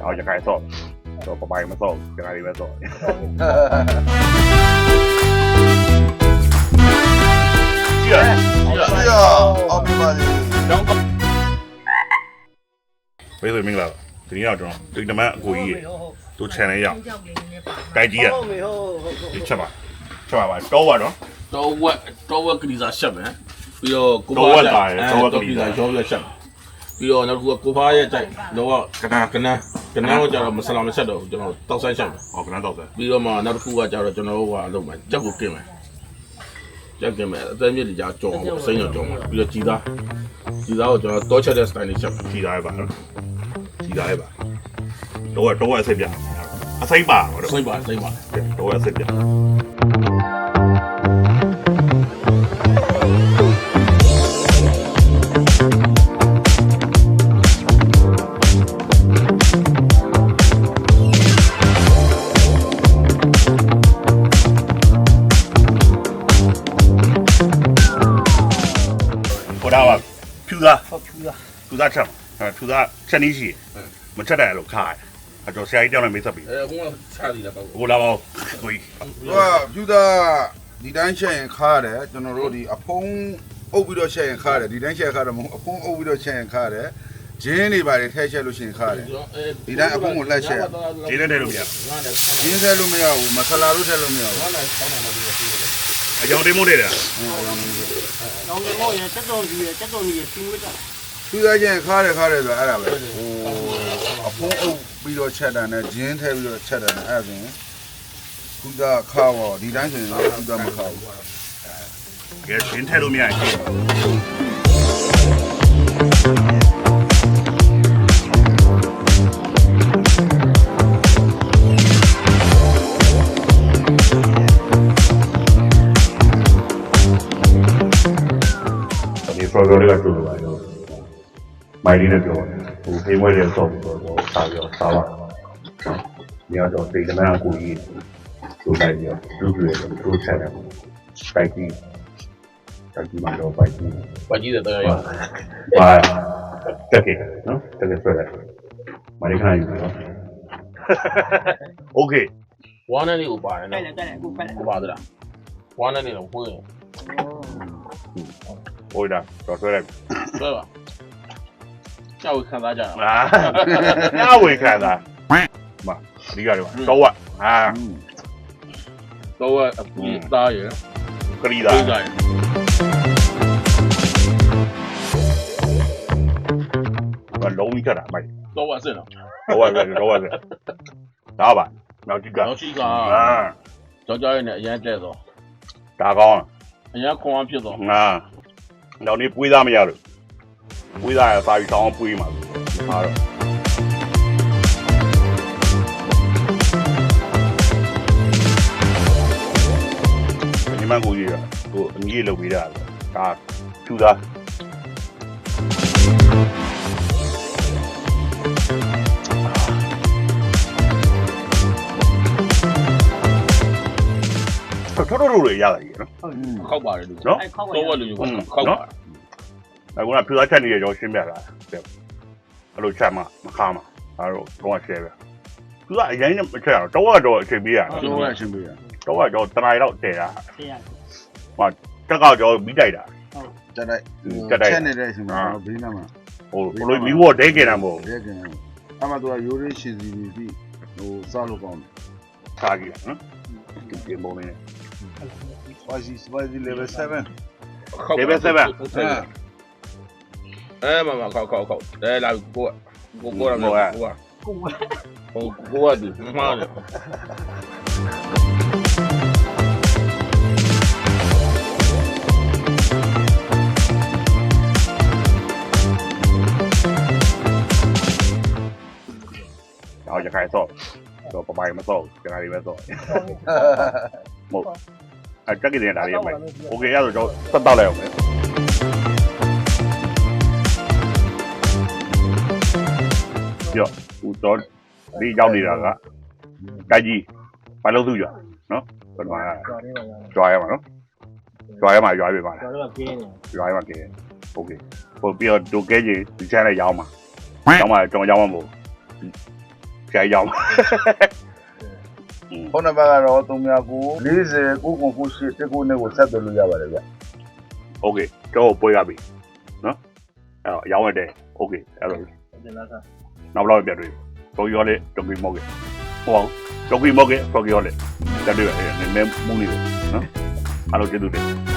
然后就开始扫，就爸爸也没扫，在那里面扫。是啊，奥秘吧没事明白了，这你要中，这他妈故意都吃那样，该鸡啊，你吃吧，吃吧吧，找我中，找我给你咋写呗？比如找我咋的，找我给你咋咋。找我写。比如那个古巴也在，那我跟他我叫他们salaam写到，就那到山写。哦，跟他倒噻。比如嘛，那个叫他就那话都嘛，这个给嘛，这个嘛，在面里家种，生意种嘛，比如鸡蛋我就多吃点3厘写，鸡蛋一把，鸡蛋一把，找我随便，啊随把，我生意吧，对，找我随便。我知道吧，皮子吃嘛，皮子吃你些，没吃的都开，啊，就下一点都没吃比。我差点了，我那包可以。哇，就在ဒီတိုင်းချက်ရင်ခါရတယ်ကျွန်တော်တို့ဒီအဖုံးအုပ်ပြီးတော့ချက်ရင်ခါရတယ်ဒီတိုင်းချက်ခါတယ်မဟုတ်အဖုံးအုပ်ပြီးတော့ချက်ရင်ခါရတယ်ဂျင်းတွေပါတယ်ထဲချက်လို့ရှိရင်ခါရတယ်ဒီတိုင်းအဖုံးကိုလက်ချက် 今天这路面， ဂျင်းဆက်လို့မရဘူးမဆလာလို့ထည့်လို့မရဘူး 杨对没得的， 老年老人这种鱼，这种鱼挺味的。 သူသားချင်းခါတယ်ဆိုအဲ့ဒါပဲဟိုအဖုံးအုပ်ပြီးတော့ချက်တာနဲ့ဂျင်းထဲပြီးတော့ချက်တာနဲ့အဲ့ဒါဆိုရင်သူသားခါတော့ဒီတိုင်းဆိုရင်သူသားမခါဘူး 给今天路面去。你说这个就是吧，买的那个，不给我这做啥玩意儿？你要说这个那样故意，就在这就吃的，白鸡，白鸡嘛叫白鸡，把鸡的都要有。这个说的，买的看有没有？OK， ဝါနဲ့လေးကိုပါတယ် 对 နော် 了对了，我快了。 ကိုပါသလားဝါနဲ့လေးတော့ဖွင့် 我的，找出来。 ဆွဲပါကြောက်ခံစားကြတာ 啊，那我看的，嘛，你看的吧，找我啊， တော့အပူသားရယ် 可以 ပြေးကြ 的， ရယ် 我龙一个的，买， တော့အစ်စ်နော် 找我是，知道吧？然后这 နောက် 个， ရှိက 啊， ကြောက်ကြရည်နဲ့အရင်တက်တော့ 大高。 အရင်ခွန်အားဖြစ်တော့ 啊，然后你背啥么样了？背啥啥鱼汤背嘛？啊，你们估计都你都背的，啊，就的。ထောက်လို့ရရတယ်နော် ခောက်ပါတယ်လူ နော် 哎，靠我 တော့ဝ 了。 လူကိုခောက်ပါ အခုကဖြူသားချက်နေရတော့ရှင်းပြတာအဲ့လိုချက်မှမခါမှအဲ့တော့တော့ရှင်းပြသူကအရင်နဲ့မချက်အောင်တော့အချိန်ပေးရတယ် ကျွန်တော်အရှင်းပေးရ တော့တနားတော့တည်တာ 这样。 တက်ကောက်တော့ပြီးတိုက်တာ တက်တိုက်ချက်နေတဲ့အချိန်မှာဘေးနားမှာ ဟိုလိုမီးဘောဒဲကျင်တာမဟုတ် ရဲကျင်တယ်အမှသူကရိုးရေးရှင်စီပြီးဟိုစားလို့ကောင်းတယ် ခါကြီးနော်ဒီပုံလေး spicy level 7 level 7 မခောက်အဲလာကိုရမယ်ကိုကဒီမှားတယ် 然后就开始扫，就爸爸也没扫，在那里面扫，冇，哎，这个人哪里买？我给人家都找得到了没？哟，我找你找你那个，该鸡，白老鼠药，喏，这玩意儿，抓呀嘛，喏，抓呀嘛，抓呗嘛，找这个给你。抓呀嘛给，OK，我比较多给你，你现在要嘛，要嘛，中要嘛不？ ဆရာရောက် ဖုန်းနံပါတ်ကတော့39 40 998 19နဲ့ကိုဆက်သွယ်လို့ရပါတယ်ဗျ โอเคတော့ပွဲရပြီနော်အဲ့တော့ရောင်းရတဲ့โอเคအဲ့တော့နောက်တော့ပြတ်တွေ့ဆိုရောလေတော့ပြီးမော့ကေဟောတော့ပြီးမော့ကေဆိုရောလေပြတ်တွေ့ရတယ်နည်းနည်းမူးနေတယ်နော်အားလုံးကျေးဇူးတင်